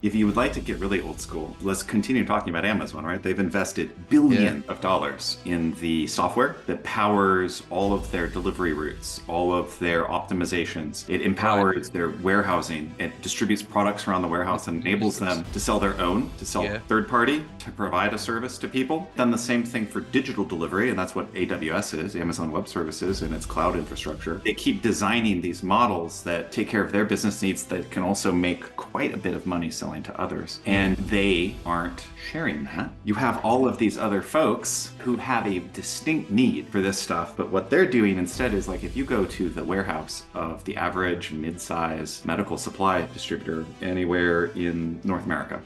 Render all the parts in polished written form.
If you would like to get really old school, let's continue talking about Amazon, right? They've invested Yeah, billions of dollars in the software that powers all of their delivery routes, all of their optimizations. It right. empowers their warehousing. It distributes products around the warehouse and enables Logistics. them to sell their own, to sell Yeah, third party, to provide a service to people. Done the same thing for digital delivery, and that's what AWS is, Amazon Web Services, and its cloud infrastructure. They keep designing these models that take care of their business needs that can also make quite a bit of money selling to others, and they aren't sharing that. You have all of these other folks who have a distinct need for this stuff, but what they're doing instead is like if you go to the warehouse of the average mid-size medical supply distributor anywhere in North America.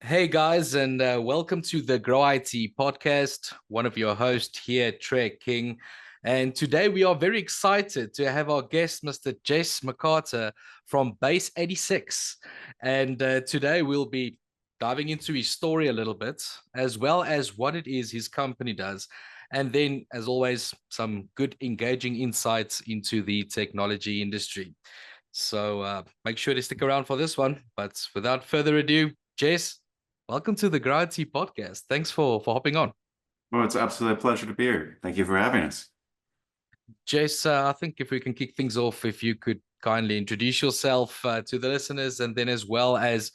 hey guys, and welcome to the Grow IT podcast. One of your hosts here, Trey King. And today we are very excited to have our guest, Mr. Jess McCarter from Base 86. And today we'll be diving into his story a little bit, as well as what it is his company does. And then, as always, some good engaging insights into the technology industry. So make sure to stick around for this one. But without further ado, Jess, welcome to the Gravity Podcast. Thanks for hopping on. Well, it's absolutely a pleasure to be here. Thank you for having us. Jess, I think if we can kick things off, if you could kindly introduce yourself to the listeners, and then as well as,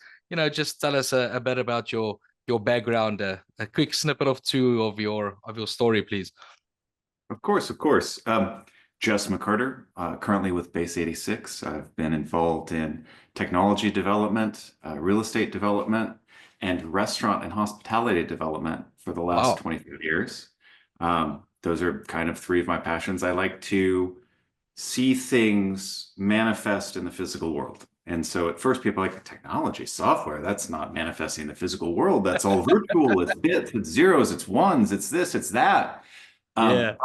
just tell us a bit about your background, a quick snippet of two of your story, please. Of course, of course. Jess McCarter, currently with Base 86. I've been involved in technology development, real estate development, and restaurant and hospitality development for the last Wow. 25 years. Those are kind of three of my passions. I like to see things manifest in the physical world. And so at first people are like technology, software, that's not manifesting in the physical world. That's all virtual. It's bits, it's zeros, it's ones, it's this, it's that. Yeah. Um,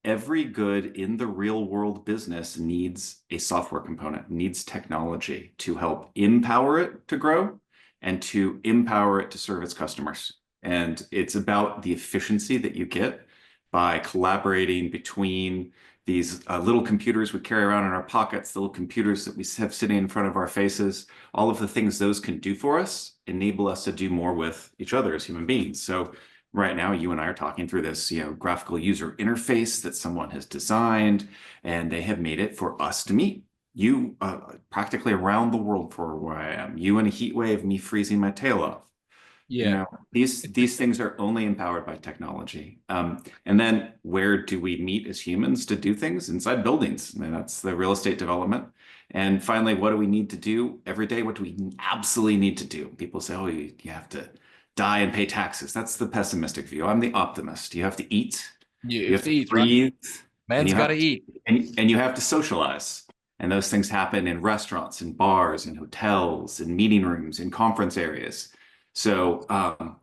every good in the real world business needs a software component, needs technology to help empower it to grow and to empower it to serve its customers. And it's about the efficiency that you get by collaborating between these little computers we carry around in our pockets, the little computers that we have sitting in front of our faces, all of the things those can do for us enable us to do more with each other as human beings. So right now, you and I are talking through this, graphical user interface that someone has designed, and they have made it for us to meet. You practically around the world for where I am. You in a heat wave, me freezing my tail off. You Yeah. know, these things are only empowered by technology. And then where do we meet as humans to do things? Inside buildings. I mean, that's the real estate development. And finally, what do we need to do every day? What do we absolutely need to do? People say, oh, you have to die and pay taxes. That's the pessimistic view. I'm the optimist. You have to eat, You you have have to to eat, right? breathe, and Man's you got have to to, eat. and you have to socialize. And those things happen in restaurants, in bars, in hotels, in meeting rooms, in conference areas. So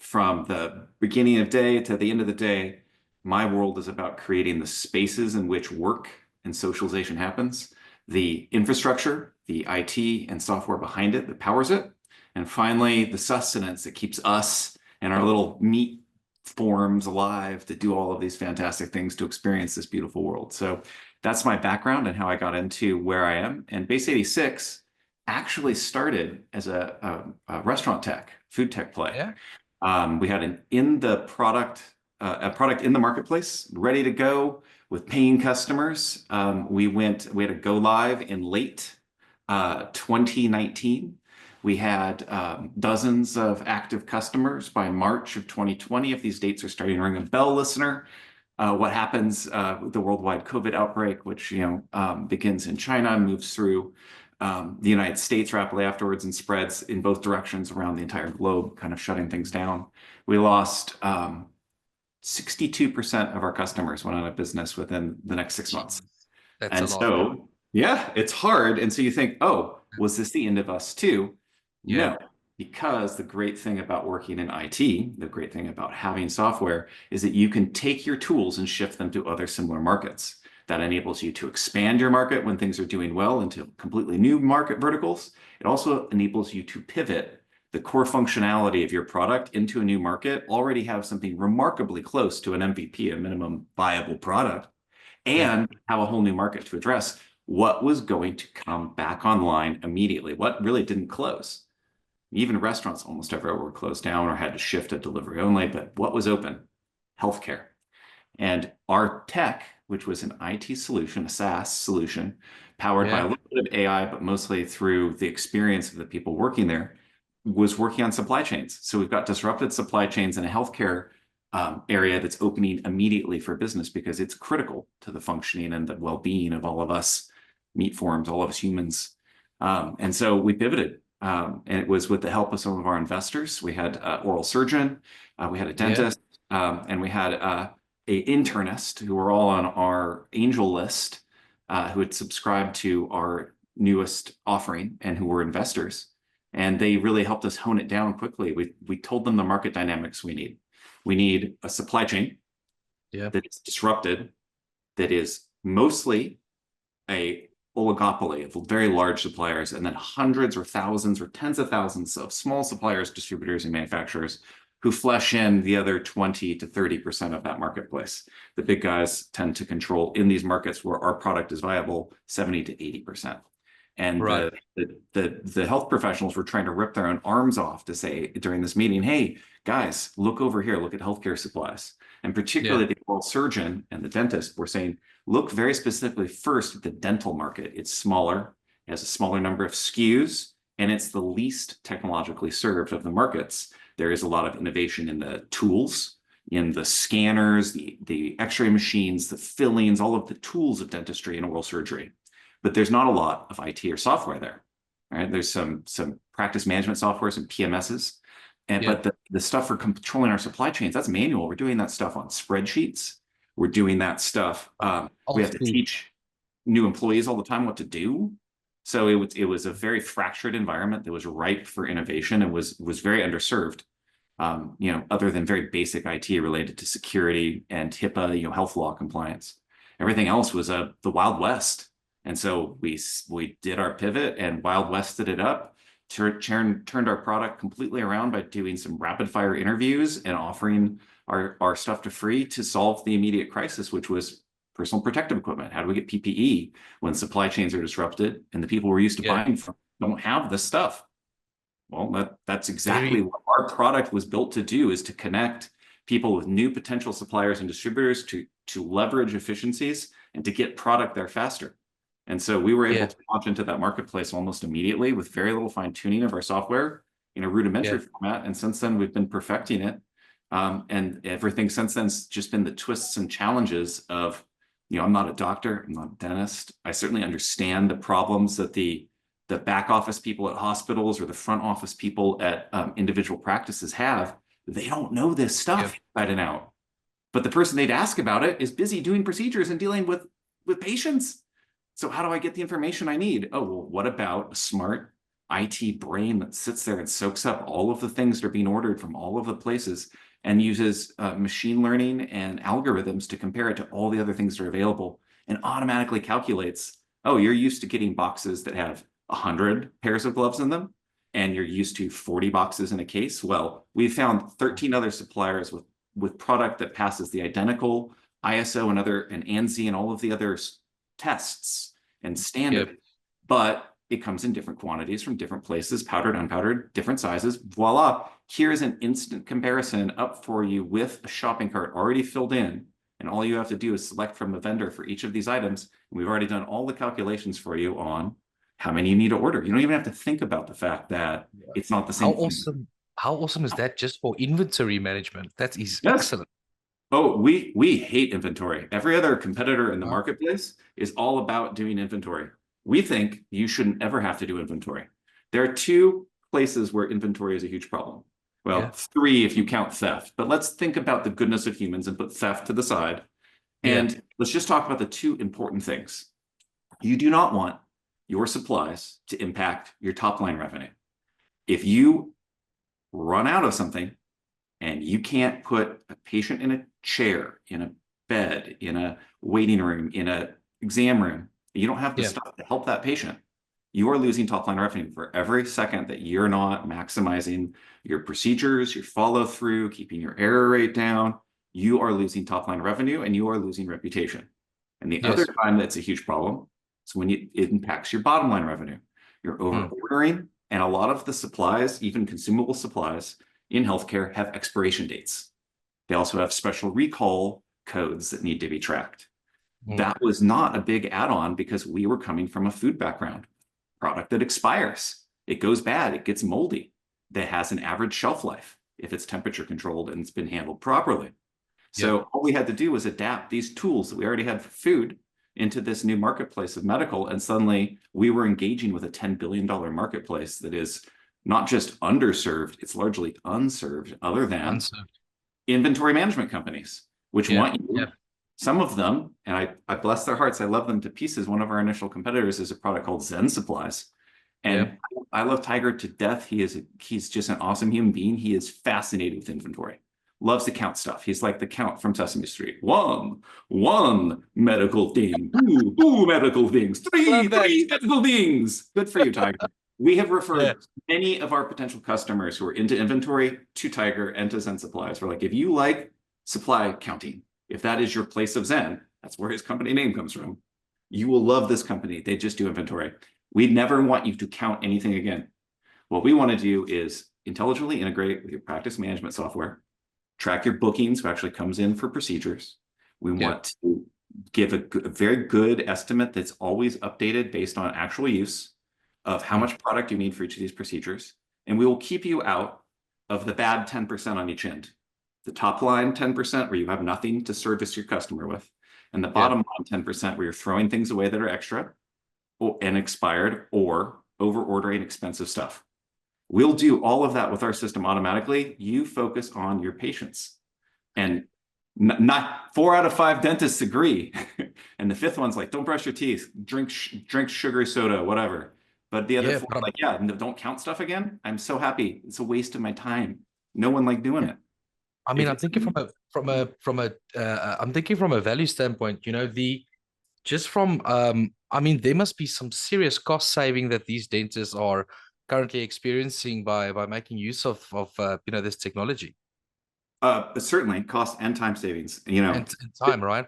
from the beginning of day to the end of the day, my world is about creating the spaces in which work and socialization happens, the infrastructure, the IT and software behind it that powers it, and finally the sustenance that keeps us and our little meat forms alive to do all of these fantastic things to experience this beautiful world. So that's my background and how I got into where I am. And Base 86 actually started as a restaurant tech, food tech play. Yeah. We had a product in the marketplace, ready to go with paying customers. We had a go live in late 2019. We had dozens of active customers by March of 2020. If these dates are starting to ring a bell, listener, what happens with the worldwide COVID outbreak, which begins in China, moves through the United States rapidly afterwards and spreads in both directions around the entire globe, kind of shutting things down. We lost 62% of our customers went out of business within the next 6 months. That's a And lot. so, yeah, it's hard. And so you think, oh, was this the end of us too? Yeah. No, because the great thing about working in IT, the great thing about having software is that you can take your tools and shift them to other similar markets. That enables you to expand your market when things are doing well into completely new market verticals. It also enables you to pivot the core functionality of your product into a new market, already have something remarkably close to an MVP, a minimum viable product, Yeah. and have a whole new market to address what was going to come back online immediately, what really didn't close. Even restaurants almost everywhere were closed down or had to shift to delivery only, but what was open? Healthcare. And our tech, which was an IT solution, a SaaS solution, powered by a Yeah. little bit of AI, but mostly through the experience of the people working there, was working on supply chains. So we've got disrupted supply chains in a healthcare area that's opening immediately for business because it's critical to the functioning and the well-being of all of us meat forms, all of us humans. And so we pivoted. And it was with the help of some of our investors. We had an oral surgeon, we had a Yeah. dentist, and we had a internist who were all on our angel list, who had subscribed to our newest offering and who were investors. And they really helped us hone it down quickly. We told them the market dynamics we need. We need a supply chain Yeah. that is disrupted, that is mostly a oligopoly of very large suppliers, and then hundreds or thousands or tens of thousands of small suppliers, distributors, and manufacturers who flesh in the other 20 to 30% of that marketplace. The big guys tend to control in these markets where our product is viable 70 to 80%. And Right. the health professionals were trying to rip their own arms off to say during this meeting, hey, guys, look over here, look at healthcare supplies. And Yeah. particularly the oral surgeon and the dentist were saying, look very specifically first at the dental market. It's smaller, it has a smaller number of SKUs, and it's the least technologically served of the markets. There is a lot of innovation in the tools, in the scanners, the x-ray machines, the fillings, all of the tools of dentistry and oral surgery. But there's not a lot of IT or software there. Right? There's some practice management softwares and PMSs. Yeah. But the stuff for controlling our supply chains, that's manual. We're doing that stuff on spreadsheets. We're doing that stuff. We have to Awful. teach new employees all the time what to do. So it was a very fractured environment that was ripe for innovation and was very underserved. Other than very basic IT related to security and HIPAA, health law compliance. Everything else was the Wild West. And so we did our pivot and Wild Wested it up, turned our product completely around by doing some rapid fire interviews and offering our stuff to free to solve the immediate crisis, which was personal protective equipment. How do we get PPE when supply chains are disrupted and the people we're used to Yeah. buying from don't have this stuff? Well, that's exactly Very. what our product was built to do, is to connect people with new potential suppliers and distributors to leverage efficiencies and to get product there faster. And so we were able Yeah. to launch into that marketplace almost immediately with very little fine tuning of our software in a rudimentary Yeah. format. And since then, we've been perfecting it. And everything since then has just been the twists and challenges of, I'm not a doctor, I'm not a dentist. I certainly understand the problems that the back office people at hospitals or the front office people at individual practices have. They don't know this stuff inside and out. But the person they'd ask about it is busy doing procedures and dealing with patients. So how do I get the information I need? Oh, well, what about a smart IT brain that sits there and soaks up all of the things that are being ordered from all of the places and uses machine learning and algorithms to compare it to all the other things that are available and automatically calculates, oh, you're used to getting boxes that have 100 pairs of gloves in them, and you're used to 40 boxes in a case. Well, we found 13 other suppliers with product that passes the identical ISO and ANSI and all of the other tests and standard, but it comes in different quantities from different places, powdered, unpowdered, different sizes. Voila, here's an instant comparison up for you with a shopping cart already filled in. And all you have to do is select from the vendor for each of these items. And we've already done all the calculations for you on how many you need to order. You don't even have to think about the fact that it's not the How same thing. awesome! How awesome is that just for inventory management? That is Yes. excellent. Oh, we hate inventory. Every other competitor in the marketplace is all about doing inventory. We think you shouldn't ever have to do inventory. There are two places where inventory is a huge problem. Well, three if you count theft, but let's think about the goodness of humans and put theft to the side. And let's just talk about the two important things. You do not want your supplies to impact your top line revenue. If you run out of something and you can't put a patient in a chair, in a bed, in a waiting room, in an exam room, you don't have the stuff to help that patient, you are losing top line revenue for every second that you're not maximizing your procedures, your follow through, keeping your error rate down. You are losing top line revenue and you are losing reputation. And the other Yes. time that's a huge problem is when it impacts your bottom line revenue. You're over Mm. ordering, and a lot of the supplies, even consumable supplies in healthcare, have expiration dates. They also have special recall codes that need to be tracked. Mm. That was not a big add-on because we were coming from a food background. Product that expires, it goes bad, it gets moldy, that has an average shelf life if it's temperature controlled and it's been handled properly. Yep. So all we had to do was adapt these tools that we already had for food into this new marketplace of medical. And suddenly we were engaging with a $10 billion marketplace that is not just underserved, it's largely unserved, other than Unserved. inventory management companies, which Yeah. want you, Yeah. some of them, and I bless their hearts, I love them to pieces. One of our initial competitors is a product called Zen Supplies. Yeah. And I love Tiger to death. He's just an awesome human being. He is fascinated with inventory. Loves to count stuff. He's like the count from Sesame Street. One medical thing. Two medical things. Love that. Three medical things. Good for you, Tiger. We have Yeah. referred many of our potential customers who are into inventory to Tiger and to Zen Supplies. We're like, if you like supply counting, if that is your place of Zen, that's where his company name comes from. You will love this company. They just do inventory. We'd never want you to count anything again. What we want to do is intelligently integrate with your practice management software, track your bookings, who actually comes in for procedures. We Yeah. want to give a very good estimate that's always updated based on actual use of how much product you need for each of these procedures. And we will keep you out of the bad 10% on each end. The top line 10% where you have nothing to service your customer with, and the Yeah. bottom line 10% where you're throwing things away that are extra and expired or over ordering expensive stuff. We'll do all of that with our system automatically. You focus on your patients. And not 4 out of 5 dentists agree. And the fifth one's like, don't brush your teeth, drink sugary soda, whatever. But the other Yeah. four, But like, yeah, don't count stuff again. I'm so happy. It's a waste of my time. No one liked doing it. I mean, If I'm it's thinking I'm thinking from a value standpoint, the just from I mean, there must be some serious cost saving that these dentists are currently experiencing by making use of this technology certainly cost and time savings, and time, right?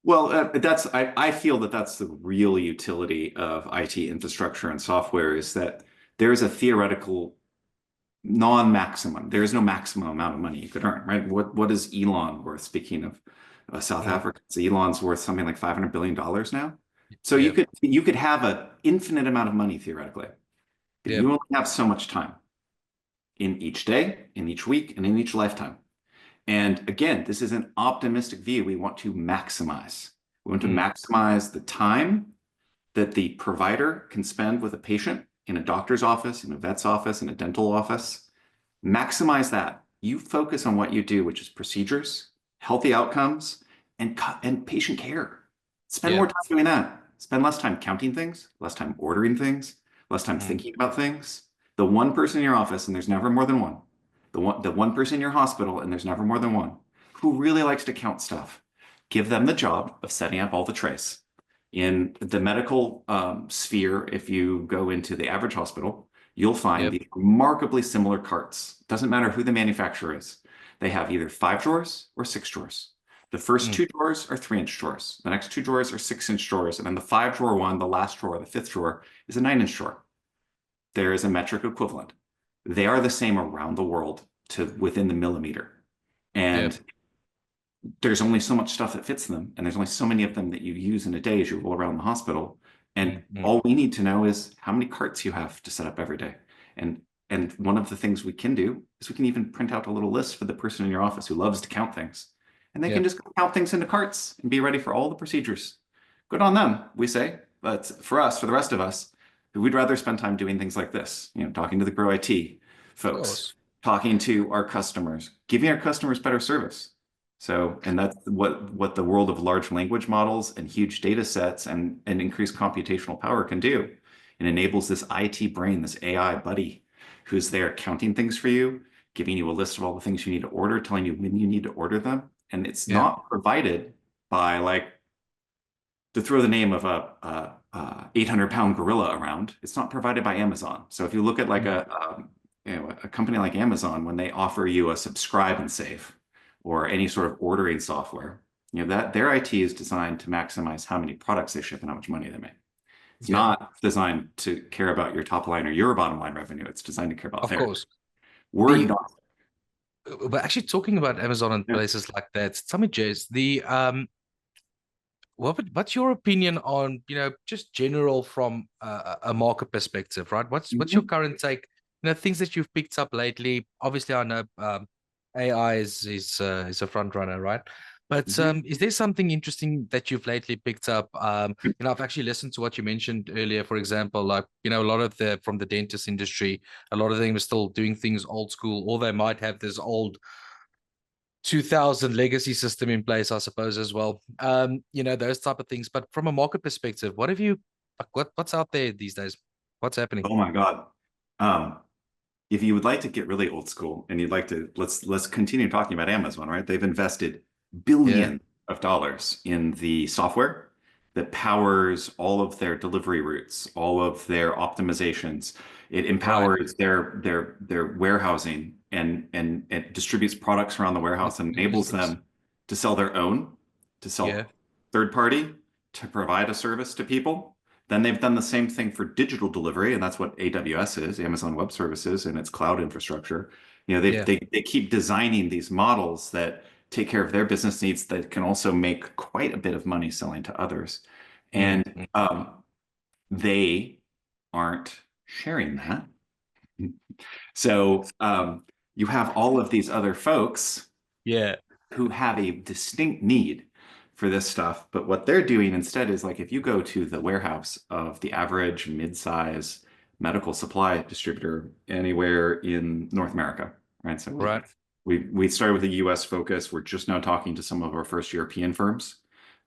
Well, I feel that that's the real utility of IT infrastructure and software is that there is a theoretical non-maximum. There is no maximum amount of money you could earn, right? What is Elon worth? Speaking of South Mm. Africa, so Elon's worth something like $500 billion now. So Yeah. you could have an infinite amount of money theoretically, but Yeah. you only have so much time in each day, in each week, and in each lifetime. And again, this is an optimistic view. We want to maximize. We want to Mm. maximize the time that the provider can spend with a patient in a doctor's office, in a vet's office, in a dental office. Maximize that. You focus on what you do, which is procedures, healthy outcomes, and patient care. Spend Yeah. more time doing that. Spend less time counting things, less time ordering things, less time Mm. thinking about things. The one person in your office, and there's never more than one, the one person in your hospital, and there's never more than one, who really likes to count stuff. Give them the job of setting up all the trays. In the medical sphere, if you go into the average hospital, you'll find Yep. these remarkably similar carts. Doesn't matter who the manufacturer is. They have either 5 drawers or 6 drawers. The first Mm. 2 drawers are 3-inch drawers. The next 2 drawers are 6-inch drawers. And then the 5-drawer one, the last drawer, the fifth drawer, is a 9-inch drawer. There is a metric equivalent. They are the same around the world to within the millimeter. Yep. And there's only so much stuff that fits them, and there's only so many of them that you use in a day as you roll around the hospital. And Mm. Mm. all we need to know is how many carts you have to set up every day. And one of the things we can do is we can even print out a little list for the person in your office who loves to count things. And they can Yep. just count things into carts and be ready for all the procedures. Good on them, we say. But for us, for the rest of us, we'd rather spend time doing things like this, talking to the Grow IT Of folks, course. talking to our customers, giving our customers better service. So, and that's what the world of large language models and huge data sets and increased computational power can do. It enables this IT brain, this AI buddy, who's there counting things for you, giving you a list of all the things you need to order, telling you when you need to order them. And it's Yeah. not provided by, like, to throw the name of a 800-pound gorilla around. It's not provided by Amazon. So if you look at like Mm. a company like Amazon, when they offer you a subscribe and save or any sort of ordering software, That their IT is designed to maximize how many products they ship and how much money they make. It's Yeah, not designed to care about your top line or your bottom line revenue. It's designed to care about of theirs. course. We're The not. but actually talking about Amazon and Yeah. places like that, tell me, Jess, what's your opinion on, just general from a market perspective, right? What's your Mhm. current take? Things that you've picked up lately. Obviously, I know AI is a front runner, right? But Mhm. is there something interesting that you've lately picked up? I've actually listened to what you mentioned earlier. For example, like a lot of the from the dentist industry, a lot of them are still doing things old school, or they might have this old 2000 legacy system in place, I suppose, as well. Those type of things. But from a market perspective, what have you like what's out there these days? What's happening? Oh my God. Um, if you would like to get really old school and you'd like to, let's continue talking about Amazon, right? They've invested Yeah, billions of dollars in the software that powers all of their delivery routes, all of their optimizations. It right. empowers their warehousing and it distributes products around the warehouse and enables Logistics. them to sell their own, to Yeah, sell third party, to provide a service to people. Then they've done the same thing for digital delivery, and that's what AWS is, Amazon Web Services, and its cloud infrastructure. yeah. They keep designing these models that take care of their business needs that can also make quite a bit of money selling to others. Mm, And mm. they aren't sharing that. So you have all of these other folks Yeah, who have a distinct need for this stuff. But what they're doing instead is like if you go to the warehouse of the average mid-size medical supply distributor anywhere in North America, right? So right. we started with a US focus. We're just now talking to some of our first European firms.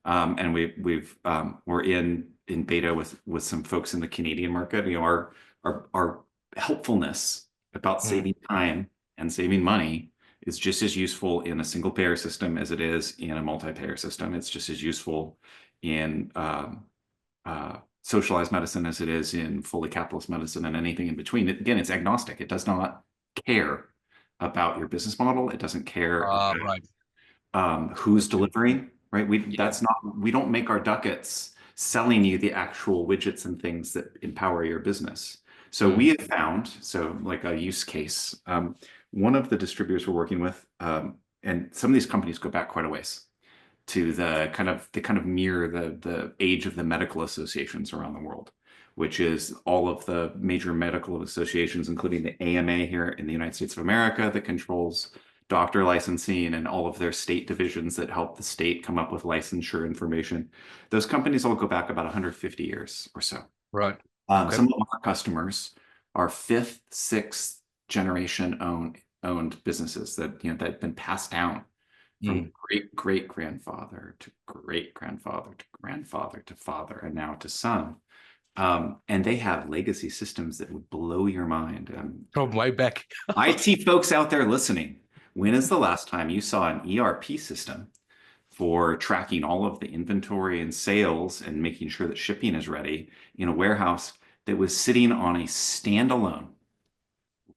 And we're in beta with some folks in the Canadian market. Our helpfulness about Mm, saving time and saving money is just as useful in a single payer system as it is in a multi-payer system. It's just as useful in socialized medicine as it is in fully capitalist medicine and anything in between. Again, it's agnostic. It does not care about your business model. It doesn't care about right. who's delivering, right? Yeah. We don't make our ducats selling you the actual widgets and things that empower your business. So we Mm, have found, so like a use case, one of the distributors we're working with, and some of these companies go back quite a ways to they kind of mirror the age of the medical associations around the world, which is all of the major medical associations, including the AMA here in the United States of America, that controls doctor licensing and all of their state divisions that help the state come up with licensure information. Those companies all go back about 150 years or so. right. Okay. Some of our customers are fifth, sixth generation owned businesses that have been passed down from Mm. great great grandfather to great grandfather to grandfather to father and now to son. And they have legacy systems that would blow your mind. From way back. IT folks out there listening, when is the last time you saw an ERP system for tracking all of the inventory and sales and making sure that shipping is ready in a warehouse that was sitting on a standalone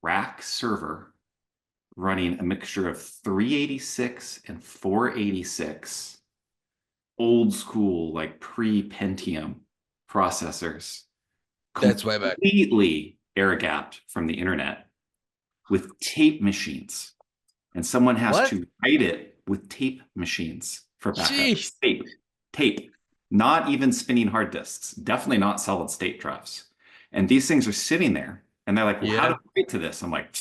rack server running a mixture of 386 and 486 old school, like pre-Pentium processors, That's way back. completely air gapped from the internet with tape machines. And someone has What? to write it with tape machines for backup. Jeez. Tape, not even spinning hard disks, definitely not solid state drives. And these things are sitting there and they're like, well, how do Yeah. I write to this? I'm like,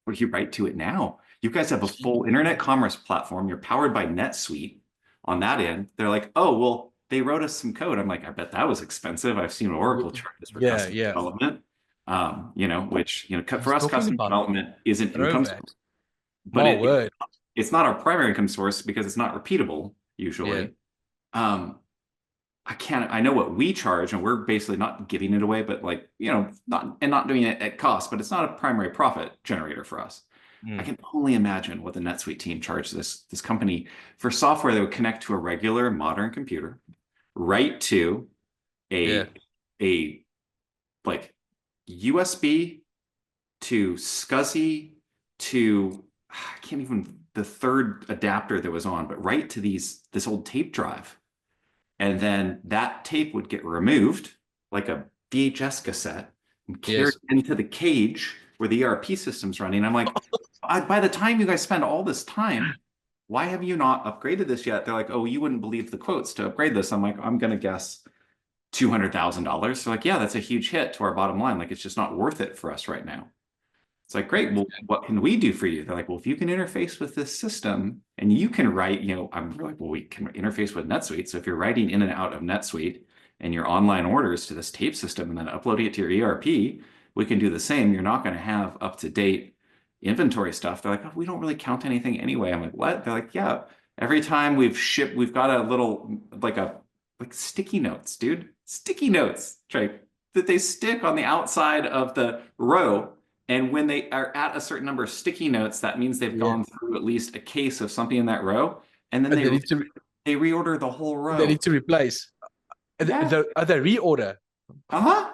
what do you write to it now? You guys have a Gee. full internet commerce platform. You're powered by NetSuite on that end. They're like, oh, well, they wrote us some code. I'm like, I bet that was expensive. I've seen Oracle charges for Yeah, custom yeah. development, which, I was for us, talking custom about development isn't income throwback. source, but My word. it's not our primary income source because it's not repeatable Yeah. usually. Um, I know what we charge, and we're basically not giving it away, but like, not doing it at cost, but it's not a primary profit generator for us. I Mm, can only imagine what the NetSuite team charged this company for software that would connect to a regular modern computer, right to yeah. a like USB to SCSI to I can't even the third adapter that was on, but right to this old tape drive. And then that tape would get removed like a VHS cassette and carried Yes. into the cage where the ERP system's running. I'm like, by the time you guys spend all this time, why have you not upgraded this yet? They're like, oh, you wouldn't believe the quotes to upgrade this. I'm like, I'm going to guess $200,000. They're like, yeah, that's a huge hit to our bottom line. Like, it's just not worth it for us right now. It's like, great. Well, what can we do for you? They're like, well, if you can interface with this system and you can write, I'm like, well, we can interface with NetSuite. So if you're writing in and out of NetSuite and your online orders to this tape system and then uploading it to your ERP, we can do the same. You're not going to have up to date inventory stuff. They're like, oh, we don't really count anything anyway. I'm like, what? They're like, yeah. Every time we've shipped, we've got a little like sticky notes, dude. Sticky notes, Trey, that they stick on the outside of the row. And when they are at a certain number of sticky notes, that means they've Yeah. gone through at least a case of something in that row. And then And they reorder the whole they row. need to replace. Yeah. They reorder. Uh-huh.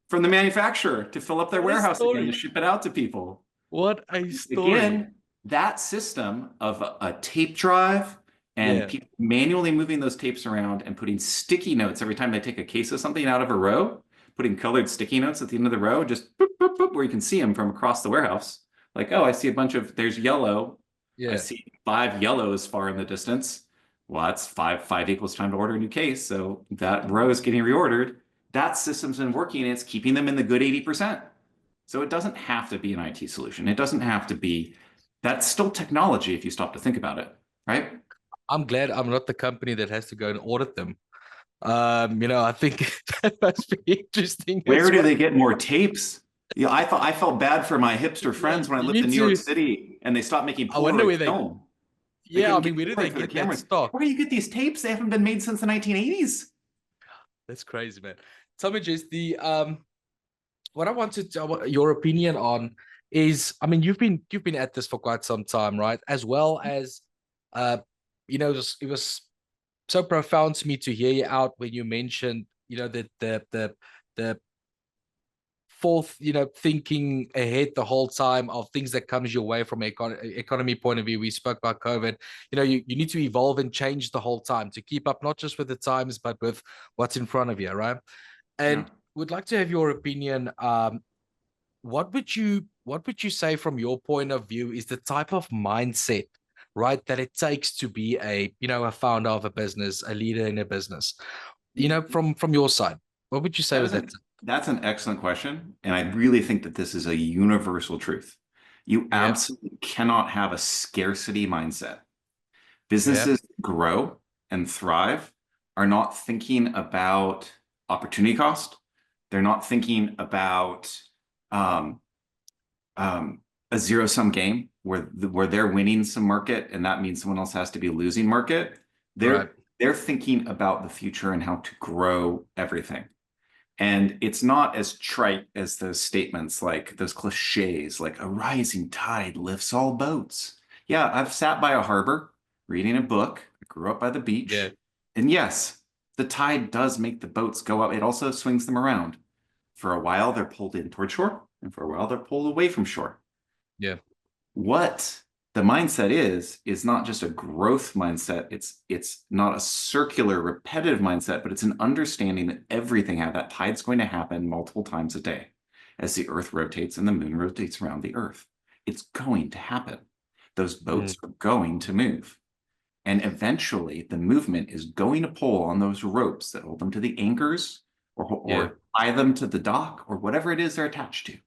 From the manufacturer to fill up their What a warehouse again to story. ship it out to people. What a story. Again, that system of a tape drive and Yeah. people manually moving those tapes around and putting sticky notes every time they take a case of something out of a row, putting colored sticky notes at the end of the row, just boop, boop, boop, where you can see them from across the warehouse. Like, oh, I see a bunch of, there's yellow. I Yeah. see 5 yellows far in the distance. Well, that's five equals time to order a new case. So that row is getting reordered. That system's been working and it's keeping them in the good 80%. So it doesn't have to be an IT solution. It doesn't have to be, that's still technology if you stop to think about it, right? I'm glad I'm not the company that has to go and audit them. I think that must be interesting as Where do well. they get more tapes? Yeah, I felt bad for my hipster Yeah, friends when I you lived in need New York to. City and they stopped making I wonder Polaroid where they. film. They Yeah, I couldn't mean, get where do they Polaroid for the get that cameras. stock? Where do you get these tapes? They haven't been made since the 1980s. That's crazy, man. Tell me, just what I wanted your opinion on is, I mean, you've been at this for quite some time, right? As well as, uh, it was so profound to me to hear you out when you mentioned, that the fourth, thinking ahead the whole time of things that comes your way from an economy point of view. We spoke about COVID. You need to evolve and change the whole time to keep up, not just with the times, but with what's in front of you, right? Yeah. And would like to have your opinion. What would you say from your point of view is the type of mindset, right, that it takes to be a founder of a business, a leader in a business? From your side, what would you say That was is that? that's an excellent question. And I really think that this is a universal truth. You Yeah, absolutely cannot have a scarcity mindset. yeah, Businesses grow and thrive are not thinking about opportunity cost. They're not thinking about um, a zero-sum game where they're winning some market and that means someone else has to be losing market. right. They're thinking about the future and how to grow everything. And it's not as trite as those statements, like those cliches, like a rising tide lifts all boats. Yeah, I've sat by a harbor reading a book. I grew up by the Yeah, beach. And yes, the tide does make the boats go up. It also swings them around. For a while, they're pulled in toward shore, and for a while, they're pulled away from shore. yeah. What the mindset is not just a growth mindset. It's not a circular, repetitive mindset, but it's an understanding that everything that tide's going to happen multiple times a day as the earth rotates and the moon rotates around the earth. It's going to happen. Those boats Mm, are going to move. And eventually the movement is going to pull on those ropes that hold them to the anchors yeah. or tie them to the dock or whatever it is they're attached to.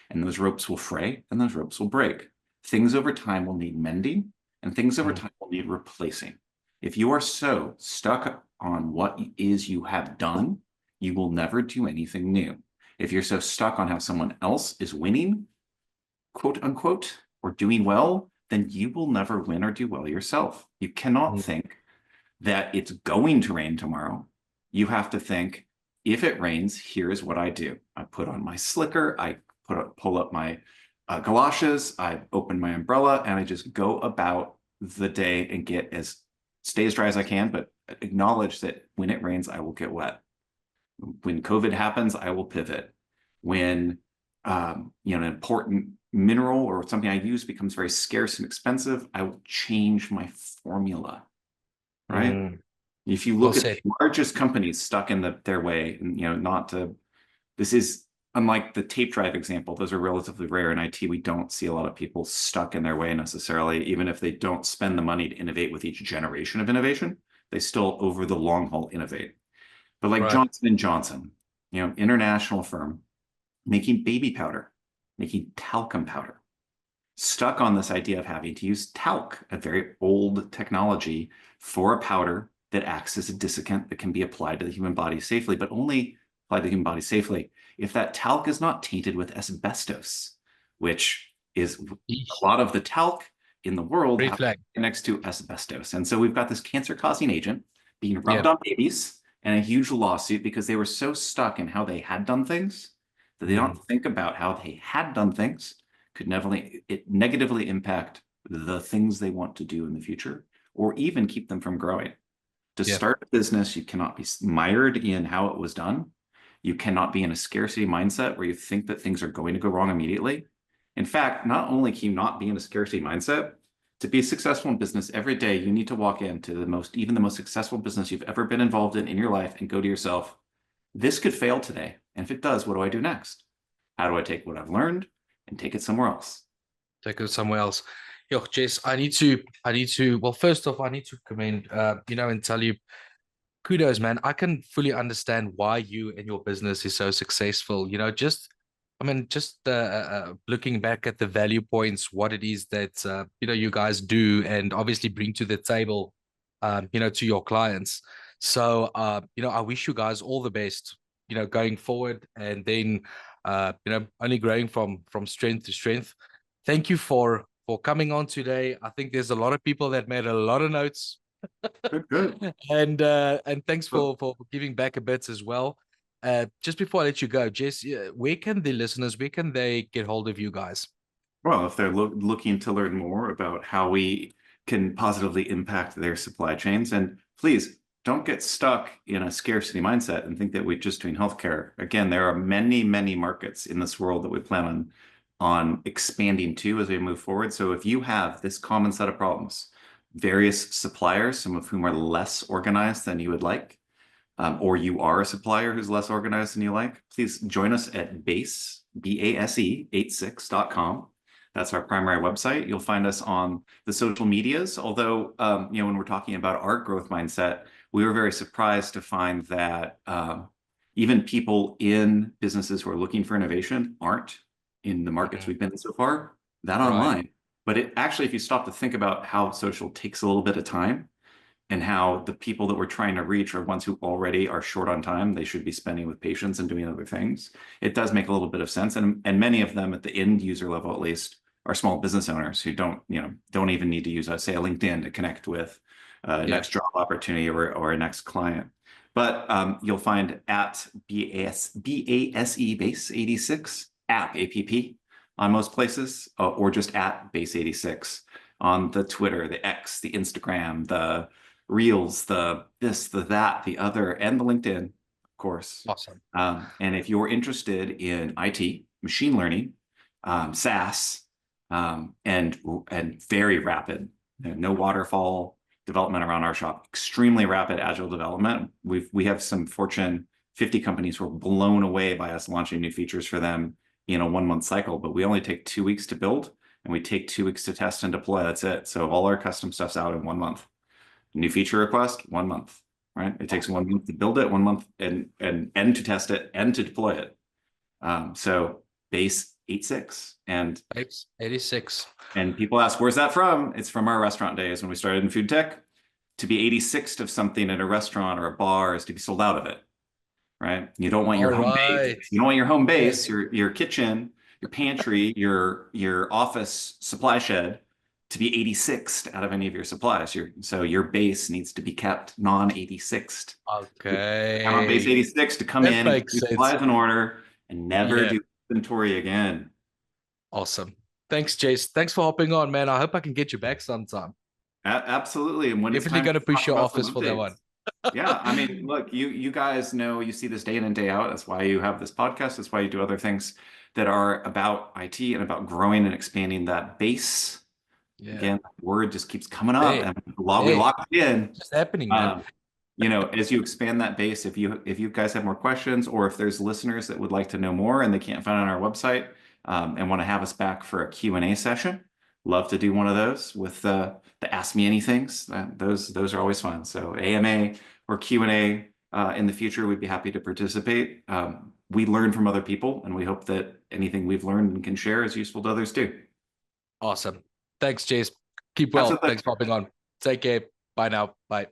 And those ropes will fray and those ropes will break. Things over time will need mending and things over Mm, time will need replacing. If you are so stuck on what is you have done, you will never do anything new. If you're so stuck on how someone else is winning, quote unquote, or doing well, then you will never win or do well yourself. You cannot mm, think that it's going to rain tomorrow. You have to think, if it rains, here's what I do. I put on my slicker, pull up my galoshes, I open my umbrella, and I just go about the day and stay as dry as I can, but acknowledge that when it rains, I will get wet. When COVID happens, I will pivot. When an important mineral or something I use becomes very scarce and expensive, I will change my formula, right? Mm, If you well look at said. the largest companies stuck in their way, and not to, this is unlike the tape drive example, those are relatively rare in IT. We don't see a lot of people stuck in their way necessarily, even if they don't spend the money to innovate with each generation of innovation, they still over the long haul innovate. But like Right. Johnson and Johnson, international firm making baby powder, making talcum powder, stuck on this idea of having to use talc, a very old technology, for a powder that acts as a desiccant that can be applied to the human body safely, but only applied to the human body safely if that talc is not tainted with asbestos, which is a Eesh. lot of the talc in the world Red happens flag. next to asbestos. And so we've got this cancer-causing agent being rubbed Yeah. on babies and a huge lawsuit because they were so stuck in how they had done things that they Mm, don't think about how they had done things could negatively impact the things they want to do in the future, or even keep them from growing. To yeah. start a business, you cannot be mired in how it was done. You cannot be in a scarcity mindset where you think that things are going to go wrong immediately. In fact, not only can you not be in a scarcity mindset, to be successful in business every day, you need to walk into even the most successful business you've ever been involved in your life and go to yourself, this could fail today. And if it does, what do I do next? How do I take what I've learned and take it somewhere else? Take it somewhere else. Yo, Jess, well, first off, I need to commend, and tell you, kudos, man. I can fully understand why you and your business is so successful. Looking back at the value points, what it is that, you guys do and obviously bring to the table, to your clients. So, I wish you guys all the best, going forward, and then, only growing from strength to strength. Thank you for coming on today. I think there's a lot of people that made a lot of notes, Good, good. and thanks for giving back a bit as well. Just before I let you go, Jess, where can they get hold of you guys? Well, if they're looking to learn more about how we can positively impact their supply chains, and please don't get stuck in a scarcity mindset and think that we're just doing healthcare. Again, there are many, many markets in this world that we plan on expanding to as we move forward. So if you have this common set of problems, various suppliers, some of whom are less organized than you would like, or you are a supplier who's less organized than you like, please join us at BASE 86.com. That's our primary website. You'll find us on the social medias. Although, when we're talking about our growth mindset, we were very surprised to find that even people in businesses who are looking for innovation aren't in the markets Mhm. we've been in so far, that Right. online. But it actually, if you stop to think about how social takes a little bit of time, and how the people that we're trying to reach are ones who already are short on time. They should be spending with patients and doing other things. It does make a little bit of sense. And many of them at the end user level, at least, are small business owners who don't even need to use, say, a LinkedIn to connect with a Yeah. next job opportunity or a next client. But you'll find at BASE Base 86 app on most places, or just at Base 86 on the Twitter, the X, the Instagram, the Reels, the this, the that, the other, and the LinkedIn, of course. Awesome. And if you're interested in IT, machine learning, SaaS, and very rapid, no waterfall development around our shop, extremely rapid agile development. We have some Fortune 50 companies who are blown away by us launching new features for them in a 1 month cycle, but we only take 2 weeks to build and we take 2 weeks to test and deploy. That's it. So all our custom stuff's out in 1 month. New feature request, 1 month, right? It takes 1 month to build it, 1 month and to test it and to deploy it. So base 86. Apes 86. And people ask, where's that from? It's from our restaurant days when we started in food tech. To be 86th of something at a restaurant or a bar is to be sold out of it, right? You don't want your All home base. right. You don't want your home Yeah. base, your kitchen, your pantry, your office supply shed to be 86th out of any of your supplies. So your base needs to be kept non-86th. You count on base Okay. 86 to come That in, get makes your sense. supplies in order, and never Yeah. do inventory again. Awesome. Thanks, Jace. Thanks for hopping on, man. I hope I can get you back sometime. Absolutely. And when it's Definitely time going to to push talk your about some office for that one. updates, Yeah, I mean, look, you guys know, you see this day in and day out. That's why you have this podcast. That's why you do other things that are about IT and about growing and expanding that base. Yeah. Again, the word just keeps coming up, Hey, and we hey, locked it in. just happening, man. Um, as you expand that base, if you guys have more questions, or if there's listeners that would like to know more and they can't find it on our website, and want to have us back for a Q&A session, love to do one of those with the Ask Me Anythings. Those are always fun. So AMA or Q&A in the future, we'd be happy to participate. We learn from other people, and we hope that anything we've learned and can share is useful to others too. Awesome. Thanks, Chase. Keep well. Absolutely. Thanks for hopping on. Take care. Bye now. Bye.